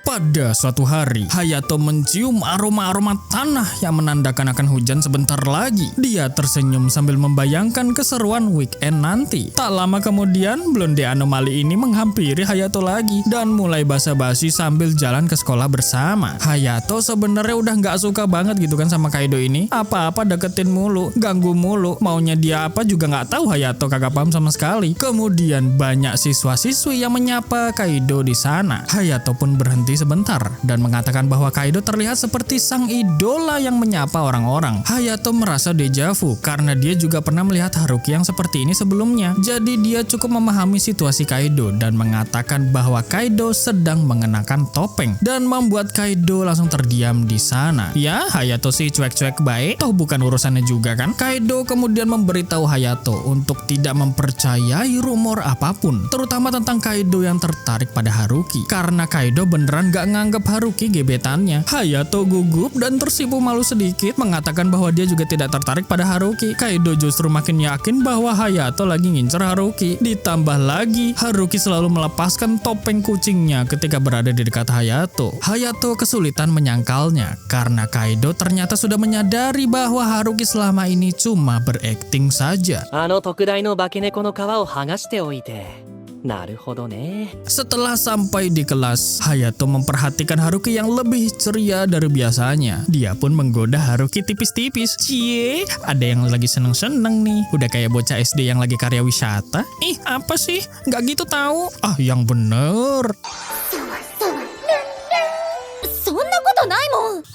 Pada suatu hari, Hayato mencium aroma-aroma tanah yang menandakan akan hujan sebentar lagi. Dia tersenyum sambil membayangkan keseruan weekend nanti. Tak lama kemudian, blonde anomali ini menghampiri Hayato lagi dan mulai basa-basi sambil jalan ke sekolah bersama. Hayato sebenarnya udah nggak suka banget gitu kan sama Kaido ini. Apa-apa deketin mulu, ganggu mulu. Maunya dia apa juga nggak tahu. Hayato kagak paham sama sekali. Kemudian banyak siswa-siswi yang menyapa Kaido di sana. Hayato pun berhenti sebentar dan mengatakan bahwa Kaido terlihat seperti sang idola yang menyapa orang-orang. Hayato merasa dejavu karena dia juga pernah melihat Haruki yang seperti ini sebelumnya. Jadi dia cukup memahami situasi Kaido dan mengatakan bahwa Kaido sedang mengenakan topeng dan membuat Kaido langsung terdiam di sana. Ya, Hayato sih cuek-cuek baik, toh bukan urusannya juga kan. Kaido kemudian memberitahu Hayato untuk tidak mempercayai rumor apapun, terutama tentang Kaido yang tertarik pada Haruki, karena Kaido beneran gak nganggep Haruki gebetannya. Hayato gugup dan tersipu malu sedikit, mengatakan bahwa dia juga tidak tertarik pada Haruki. Kaido justru makin yakin bahwa Hayato lagi ngincer Haruki. Ditambah lagi, Haruki selalu melepaskan topeng kucingnya ketika berada di dekat Hayato. Hayato kesulitan menyangkalnya, karena Kaido ternyata sudah menyadari bahwa Haruki selama ini cuma berakting saja. 特大の化け猫の皮を剥がしておいて。なるほどね。 Setelah sampai di kelas, Hayato memperhatikan Haruki yang lebih ceria dari biasanya. Dia pun menggoda Haruki tipis-tipis. Cie, ada yang lagi seneng-seneng nih. Udah kayak bocah SD yang lagi karya wisata. Ih, apa sih? Nggak gitu tahu. Ah, yang bener.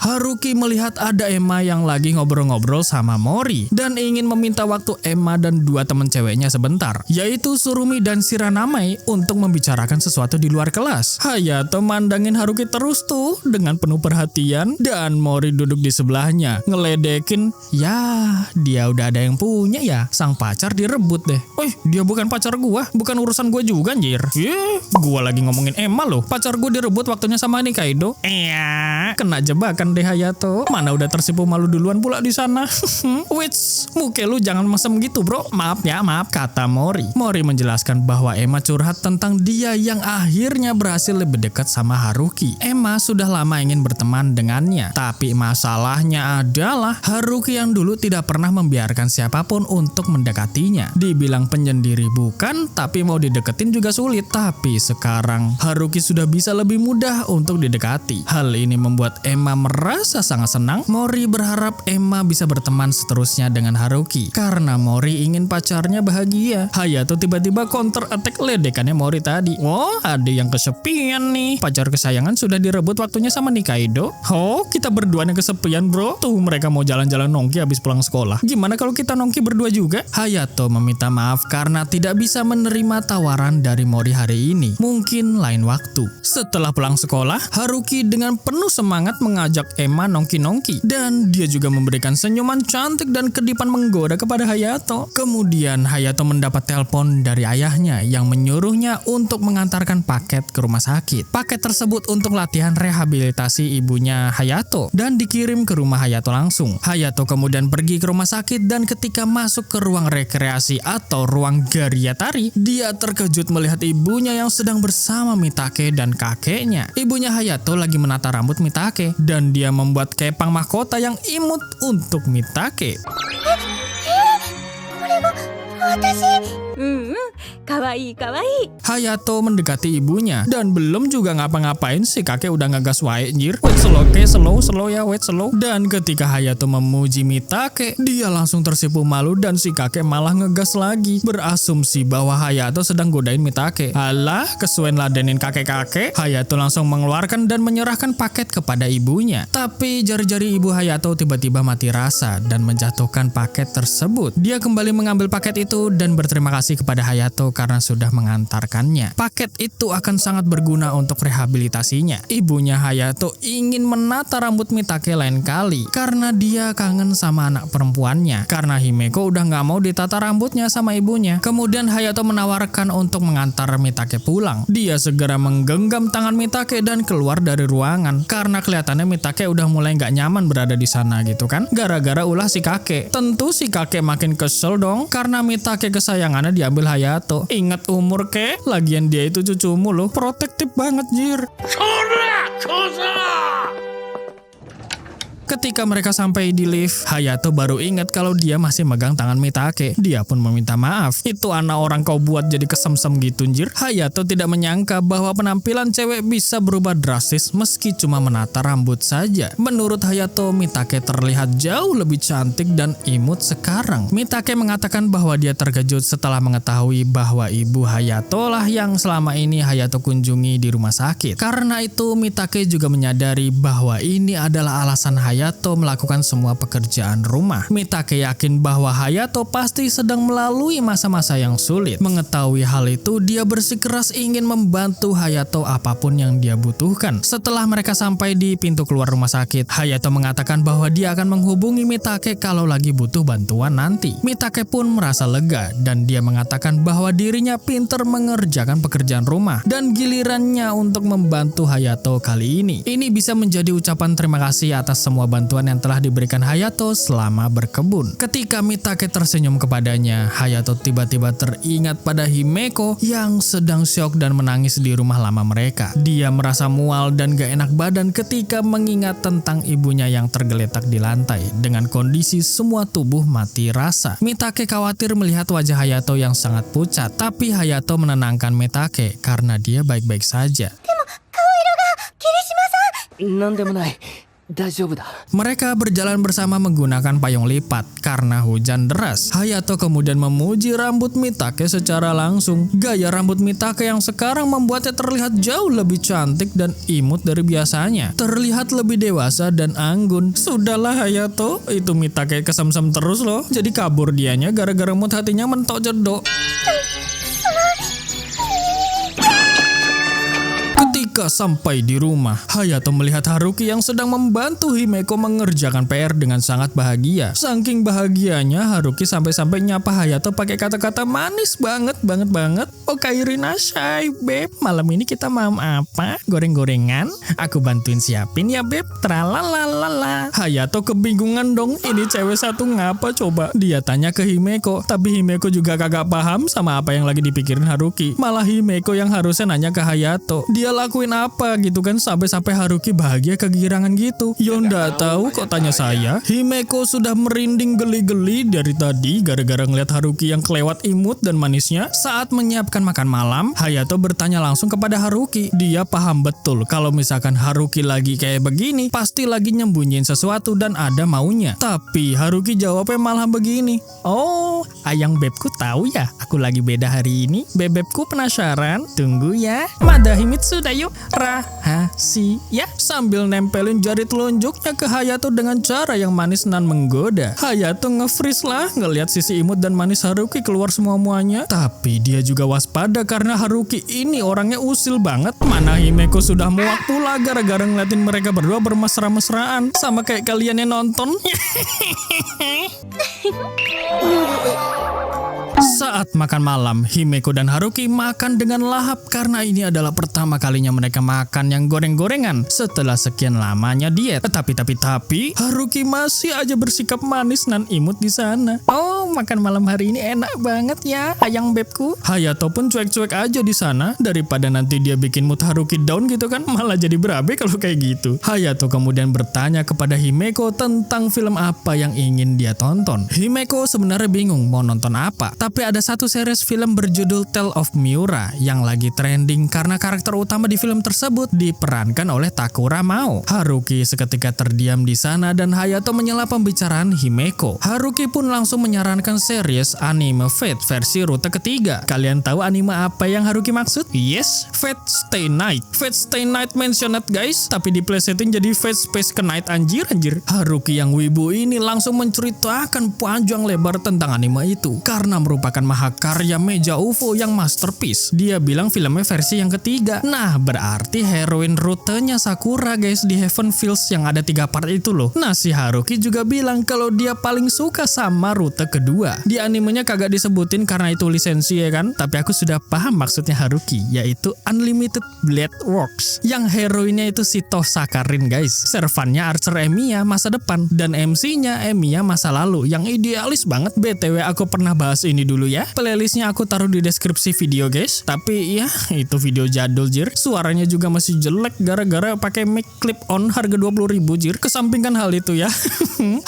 Haruki melihat ada Emma yang lagi ngobrol-ngobrol sama Mori dan ingin meminta waktu Emma dan dua teman ceweknya sebentar, yaitu Surumi dan Shiranami, untuk membicarakan sesuatu di luar kelas. Hayato mandangin Haruki terus tuh dengan penuh perhatian dan Mori duduk di sebelahnya ngeledekin. Ya, dia udah ada yang punya ya, sang pacar direbut deh. Dia bukan pacar gua, bukan urusan gua juga anjir. Gua lagi ngomongin Emma loh, pacar gua direbut waktunya sama nih Kaido. Kena jebakan deh Hayato. Mana udah tersipu malu duluan pula di sana. Wits, muka lu jangan mesem gitu bro. Maaf ya, maaf, kata Mori. Mori menjelaskan bahwa Emma curhat tentang dia yang akhirnya berhasil lebih dekat sama Haruki. Emma sudah lama ingin berteman dengannya, tapi masalahnya adalah Haruki yang dulu tidak pernah membiarkan siapapun untuk mendekatinya. Dibilang penyendiri bukan, tapi mau dideketin juga sulit. Tapi sekarang Haruki sudah bisa lebih mudah untuk didekati. Hal ini membuat Emma merasa sangat senang. Mori berharap Emma bisa berteman seterusnya dengan Haruki karena Mori ingin pacarnya bahagia. Hayato tiba-tiba counter attack ledekannya Mori tadi. Ada yang kesepian nih. Pacar kesayangan sudah direbut waktunya sama nih Kaido. Kita berdua yang kesepian bro. Tuh mereka mau jalan-jalan nongki habis pulang sekolah. Gimana kalau kita nongki berdua juga? Hayato meminta maaf karena tidak bisa menerima tawaran dari Mori hari ini. Mungkin lain waktu. Setelah pulang sekolah, Haruki dengan penuh semangat mengajak Emma nongki-nongki dan dia juga memberikan senyuman cantik dan kedipan menggoda kepada Hayato. Kemudian Hayato mendapat telepon dari ayahnya yang menyuruhnya untuk mengantarkan paket ke rumah sakit. Paket tersebut untuk latihan rehabilitasi ibunya Hayato dan dikirim ke rumah Hayato langsung. Hayato kemudian pergi ke rumah sakit dan ketika masuk ke ruang rekreasi atau ruang gariatari, dia terkejut melihat ibunya yang sedang bersama Mitake dan kakeknya. Ibunya Hayato lagi menata rambut Mitake dan dia membuat kepang mahkota yang imut untuk Mitake. Hayato mendekati ibunya dan belum juga ngapa-ngapain si kakek udah ngegas wae anjir. Wait slow. Dan ketika Hayato memuji Mitake, dia langsung tersipu malu dan si kakek malah ngegas lagi, berasumsi bahwa Hayato sedang godain Mitake. Alah, kesuwen ladenin kakek-kakek. Hayato langsung mengeluarkan dan menyerahkan paket kepada ibunya. Tapi jari-jari ibu Hayato tiba-tiba mati rasa dan menjatuhkan paket tersebut. Dia kembali mengambil paket itu dan berterima kasih kepada Hayato karena sudah mengantarkannya. Paket itu akan sangat berguna untuk rehabilitasinya. Ibunya Hayato ingin menata rambut Mitake lain kali karena dia kangen sama anak perempuannya. Karena Himeko udah gak mau ditata rambutnya sama ibunya. Kemudian Hayato menawarkan untuk mengantar Mitake pulang. Dia segera menggenggam tangan Mitake dan keluar dari ruangan karena kelihatannya Mitake udah mulai gak nyaman berada di sana gitu kan. Gara-gara ulah si kakek. Tentu si kakek makin kesel dong karena Mitake kesayangannya diambil Hayato. Ingat umur ke? Lagian dia itu cucumu loh, protektif banget jir. Ketika mereka sampai di lift, Hayato baru ingat kalau dia masih megang tangan Mitake. Dia pun meminta maaf. Itu anak orang kau buat jadi kesemsem gitu anjir. Hayato tidak menyangka bahwa penampilan cewek bisa berubah drastis meski cuma menata rambut saja. Menurut Hayato, Mitake terlihat jauh lebih cantik dan imut sekarang. Mitake mengatakan bahwa dia terkejut setelah mengetahui bahwa ibu Hayato lah yang selama ini Hayato kunjungi di rumah sakit. Karena itu, Mitake juga menyadari bahwa ini adalah alasan Hayato melakukan semua pekerjaan rumah. Mitake yakin bahwa Hayato pasti sedang melalui masa-masa yang sulit. Mengetahui hal itu, dia bersikeras ingin membantu Hayato apapun yang dia butuhkan. Setelah mereka sampai di pintu keluar rumah sakit, Hayato mengatakan bahwa dia akan menghubungi Mitake kalau lagi butuh bantuan nanti. Mitake pun merasa lega dan dia mengatakan bahwa dirinya pintar mengerjakan pekerjaan rumah dan gilirannya untuk membantu Hayato kali ini. Ini bisa menjadi ucapan terima kasih atas semua bantuan yang telah diberikan Hayato selama berkebun. Ketika Mitake tersenyum kepadanya, Hayato tiba-tiba teringat pada Himeko yang sedang syok dan menangis di rumah lama mereka. Dia merasa mual dan gak enak badan ketika mengingat tentang ibunya yang tergeletak di lantai dengan kondisi semua tubuh mati rasa. Mitake khawatir melihat wajah Hayato yang sangat pucat, tapi Hayato menenangkan Mitake karena dia baik-baik saja. なんでもない。大丈夫だ。 Mereka berjalan bersama menggunakan payung lipat karena hujan deras. Hayato kemudian memuji rambut Mitake secara langsung. Gaya rambut Mitake yang sekarang membuatnya terlihat jauh lebih cantik dan imut dari biasanya. Terlihat lebih dewasa dan anggun. Sudahlah Hayato, itu Mitake kesemsem terus loh. Jadi kabur dianya gara-gara mood hatinya mentok jedok. Ketika sampai di rumah, Hayato melihat Haruki yang sedang membantu Himeko mengerjakan PR dengan sangat bahagia. Saking bahagianya, Haruki sampai-sampai nyapa Hayato pakai kata-kata manis banget. Okairi nasai, beb. Malam ini kita mau apa? Goreng-gorengan? Aku bantuin siapin ya, beb. Tralalala. Hayato kebingungan dong. Ini cewek satu ngapa coba? Dia tanya ke Himeko, tapi Himeko juga kagak paham sama apa yang lagi dipikirin Haruki. Malah Himeko yang harusnya nanya ke Hayato. Dia lakuin apa gitu kan sampai Haruki bahagia kegirangan gitu. Yo ndak tahu kok tanya saya. Himeko sudah merinding geli-geli dari tadi gara-gara ngeliat Haruki yang kelewat imut dan manisnya. Saat menyiapkan makan malam, Hayato bertanya langsung kepada Haruki. Dia paham betul kalau misalkan Haruki lagi kayak begini, pasti lagi nyembunyiin sesuatu dan ada maunya. Tapi Haruki jawabnya malah begini. Oh, ayang bebku tahu ya, aku lagi beda hari ini. Bebekku penasaran. Tunggu ya. Madahimitsu dayo. Rahasia. Sambil nempelin jari telunjuknya ke Hayato dengan cara yang manis dan menggoda. Hayato nge-freeze lah ngelihat sisi imut dan manis Haruki keluar semua-muanya. Tapi dia juga waspada karena Haruki ini orangnya usil banget. Mana Himeko sudah muak pula gara-gara ngeliatin mereka berdua bermesra-mesraan. Sama kayak kalian yang nonton. Saat makan malam, Himeko dan Haruki makan dengan lahap karena ini adalah pertama kalinya mereka makan yang goreng-gorengan setelah sekian lamanya diet. Tapi Haruki masih aja bersikap manis dan imut di sana. Oh, makan malam hari ini enak banget ya, ayang bebku. Hayato pun cuek-cuek aja di sana daripada nanti dia bikin mood Haruki down gitu kan, malah jadi berabe kalau kayak gitu. Hayato kemudian bertanya kepada Himeko tentang film apa yang ingin dia tonton. Himeko sebenarnya bingung mau nonton apa. Tapi ada satu series film berjudul Tale of Miura yang lagi trending karena karakter utama di film tersebut diperankan oleh Takura Mao. Haruki seketika terdiam di sana dan Hayato menyela pembicaraan Himeko. Haruki pun langsung menyarankan series anime Fate versi rute ketiga. Kalian tahu anime apa yang Haruki maksud? Yes, Fate Stay Night. Fate Stay Night mentioned guys, tapi diplesetin jadi Fate Space Knight anjir. Haruki yang wibu ini langsung menceritakan panjang lebar tentang anime itu karena merupakan mahakarya meja UFO yang masterpiece. Dia bilang filmnya versi yang ketiga. Nah, berarti heroin rutenya Sakura guys di Heaven Fields yang ada 3 part itu loh. Nah, si Haruki juga bilang kalau dia paling suka sama rute kedua. Di animenya kagak disebutin karena itu lisensi ya kan. Tapi aku sudah paham maksudnya Haruki, yaitu Unlimited Blade Works. Yang heroinnya itu si Tosakarin guys. Servannya Archer Emiya masa depan dan MC-nya Emiya masa lalu yang idealis banget. BTW aku pernah bahas ini dulu ya. Playlistnya aku taruh di deskripsi video guys. Tapi ya itu video jadul jir. Suaranya juga masih jelek gara-gara pakai mic clip on harga 20.000 jir. Kesampingkan hal itu ya.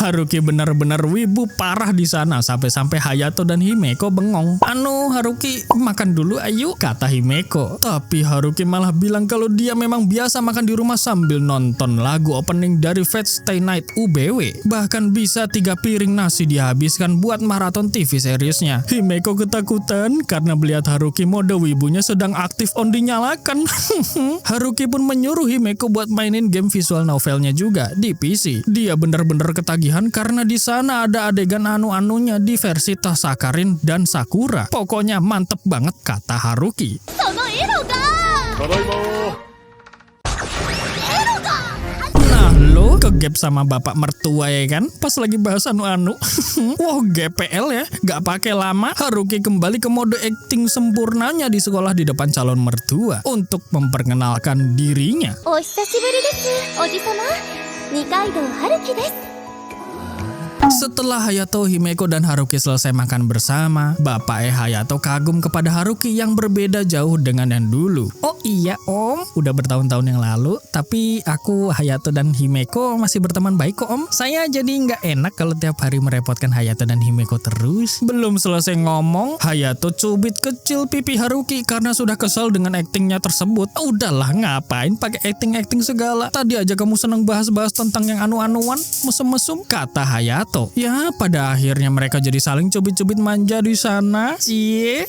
Haruki benar-benar wibu parah di sana sampai-sampai Hayato dan Himeko bengong. Haruki makan dulu ayo, kata Himeko. Tapi Haruki malah bilang kalau dia memang biasa makan di rumah sambil nonton lagu opening dari Fate Stay Night UBW. Bahkan bisa 3 piring nasi dihabiskan buat maraton TV seriesnya. Himeko ketakutan karena melihat Haruki mode wibunya sedang aktif on dinyalakan. Haruki pun menyuruh Himeko buat mainin game visual novelnya juga di PC. Dia benar-benar ketagihan karena di sana ada adegan anu-anunya di versi Tasakarin dan Sakura. Pokoknya mantep banget, kata Haruki. Nah lo kegap sama bapak mertua ya kan pas lagi bahas anu-anu. Wah GPL ya, gak pakai lama Haruki kembali ke mode acting sempurnanya di sekolah di depan calon mertua untuk memperkenalkan dirinya. Setelah Hayato, Himeko, dan Haruki selesai makan bersama, Bapak Hayato kagum kepada Haruki yang berbeda jauh dengan yang dulu. Oh iya om, udah bertahun-tahun yang lalu, tapi aku, Hayato, dan Himeko masih berteman baik kok om. Saya jadi nggak enak kalau tiap hari merepotkan Hayato dan Himeko terus. Belum selesai ngomong, Hayato cubit kecil pipi Haruki karena sudah kesal dengan aktingnya tersebut. Udahlah ngapain pakai acting-acting segala. Tadi aja kamu seneng bahas-bahas tentang yang anu-anuan, mesum-mesum, kata Hayato. Ya, pada akhirnya mereka jadi saling cubit-cubit manja di sana. Cie.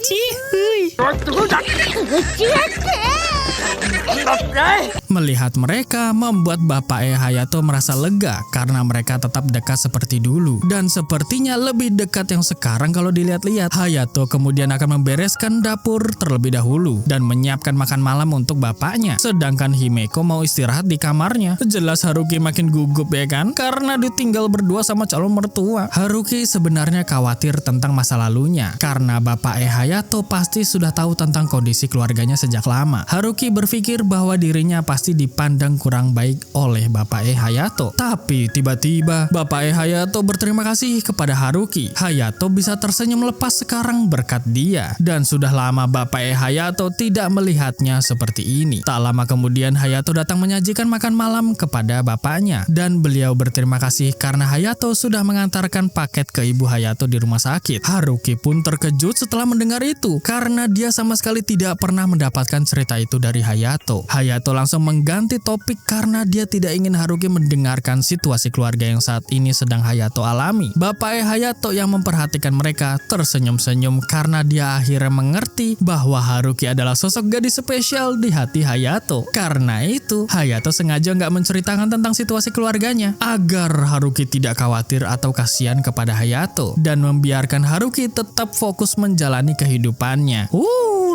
Melihat mereka membuat Bapak Hayato merasa lega karena mereka tetap dekat seperti dulu. Dan sepertinya lebih dekat yang sekarang kalau dilihat-lihat. Hayato kemudian akan membereskan dapur terlebih dahulu dan menyiapkan makan malam untuk bapaknya. Sedangkan Himeko mau istirahat di kamarnya. Jelas Haruki makin gugup ya kan? Karena ditinggal berdua sama calon mertua. Haruki sebenarnya khawatir tentang masa lalunya karena Bapak Hayato pasti sudah tahu tentang kondisi keluarganya sejak lama. Haruki berpikir bahwa dirinya pasti dipandang kurang baik oleh Bapak Hayato. Tapi tiba-tiba Bapak Hayato berterima kasih kepada Haruki. Hayato bisa tersenyum lepas sekarang berkat dia. Dan sudah lama Bapak Hayato tidak melihatnya seperti ini. Tak lama kemudian Hayato datang menyajikan makan malam kepada bapaknya. Dan beliau berterima kasih karena Hayato sudah mengantarkan paket ke ibu Hayato di rumah sakit. Haruki pun terkejut setelah mendengar itu karena dia sama sekali tidak pernah mendapatkan cerita itu dari Hayato. Hayato langsung mengganti topik karena dia tidak ingin Haruki mendengarkan situasi keluarga yang saat ini sedang Hayato alami. Bapak Hayato yang memperhatikan mereka tersenyum-senyum karena dia akhirnya mengerti bahwa Haruki adalah sosok gadis spesial di hati Hayato. Karena itu, Hayato sengaja nggak menceritakan tentang situasi keluarganya agar Haruki tidak khawatir atau kasihan kepada Hayato dan membiarkan Haruki tetap fokus menjalani kehidupannya.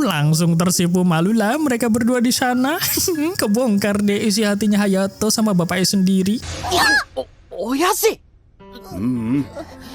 Langsung tersipu malu lah mereka berdua di sana. Kebongkar deh isi hatinya Hayato sama bapaknya sendiri. Oyashi!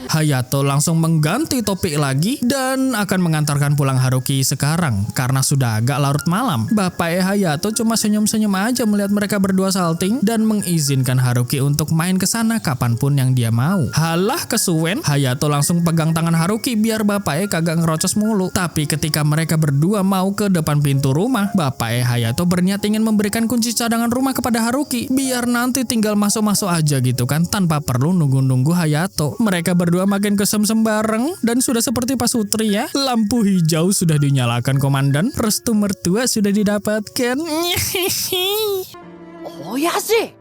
Hayato langsung mengganti topik lagi dan akan mengantarkan pulang Haruki sekarang karena sudah agak larut malam. Bapak Hayato cuma senyum-senyum aja melihat mereka berdua salting dan mengizinkan Haruki untuk main ke sana kapanpun yang dia mau. Halah kesuwen, Hayato langsung pegang tangan Haruki biar bapaknya kagak ngerocos mulu. Tapi ketika mereka berdua mau ke depan pintu rumah, Bapak Hayato berniat ingin memberikan kunci cadangan rumah kepada Haruki biar nanti tinggal masuk-masuk aja gitu kan tanpa perlu nunggu-nunggu Hayato. Mereka berdua makin kesem-sem bareng dan sudah seperti pasutri ya. Lampu hijau sudah dinyalakan komandan, restu mertua sudah didapatkan. Oyashi!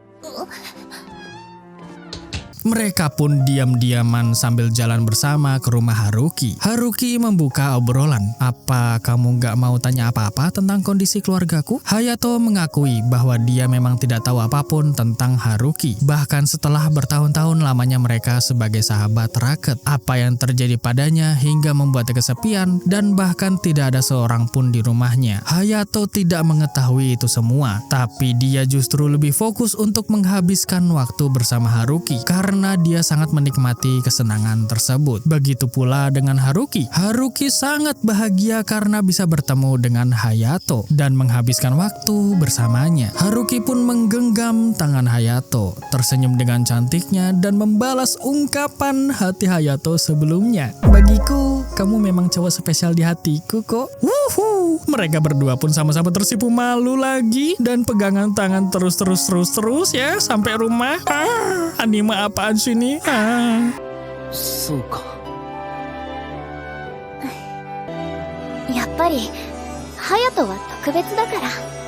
Mereka pun diam-diaman sambil jalan bersama ke rumah Haruki. Haruki membuka obrolan. Apa kamu gak mau tanya apa-apa tentang kondisi keluargaku? Hayato mengakui bahwa dia memang tidak tahu apapun tentang Haruki. Bahkan setelah bertahun-tahun lamanya mereka sebagai sahabat raket. Apa yang terjadi padanya hingga membuatnya kesepian dan bahkan tidak ada seorang pun di rumahnya. Hayato tidak mengetahui itu semua. Tapi dia justru lebih fokus untuk menghabiskan waktu bersama Haruki. Karena karena dia sangat menikmati kesenangan tersebut. Begitu pula dengan Haruki. Haruki sangat bahagia karena bisa bertemu dengan Hayato dan menghabiskan waktu bersamanya. Haruki pun menggenggam tangan Hayato, tersenyum dengan cantiknya dan membalas ungkapan hati Hayato sebelumnya. Bagiku, kamu memang cowok spesial di hatiku kok. Wuhu. Mereka berdua pun sama-sama tersipu malu lagi dan pegangan tangan terus ya sampai rumah. Anime apaan sih ini? そうか。やっぱり、隼人は特別だから。